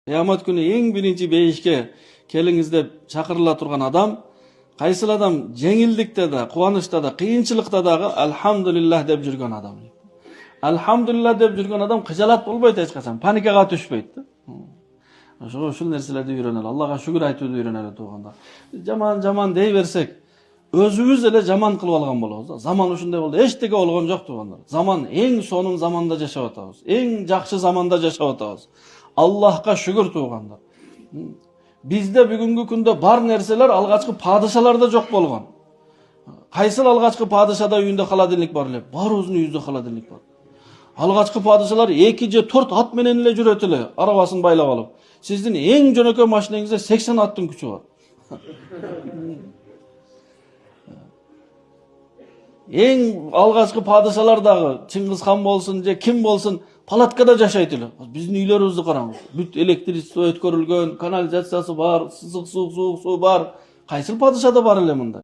Kıyamet günü en birinci beyişke keliniz dep çakırıla turgan adam, kaysil adam jеңилдикте de, kuvанычта da, kıyınçılıkta da alhamdulillah dep жүрген adam. Alhamdulillah dep жүрген adam kıjalat bolбойт hiç kaçan, panikaga düşpeyt. Uşul nerselerdi үйрөнөлү, Allah'a şükür aytууду үйрөнөлү тугanda. Jaman dей берсек, özübüz эле жаман кылып алган болобуз. Zaman ушундай болду, эчтеке болгон жок тугандар. Zaman эң сонун заманда жашап атабыз. Эң жакшы заманда жашап атабыз. Allah'a şükür тугандар. Bizde бүгүнкү күндө бар нерселер алгачкы падышаларда жок болгон. Кайсыл алгачкы падышада үйүндө холодильник бар эле? Баарыбыздын үйүбүздө холодильник бар. Алгачкы падышалар 2 же 4 ат менен эле жүрөт эле, арабасын байлап алып. Сиздин эң жөнөкөй машинеңизде 80 аттын күчү бар. Эң алгачкы падышалар дагы Чыңгыз хан болсун же ким болсун палаткада жашайт эле. Биздин үйлөрүбүздү караңыз. Бүт электричество өткөрүлгөн, канализациясы бар, сызык суу бар. Кайсыл падышада бар эле мында?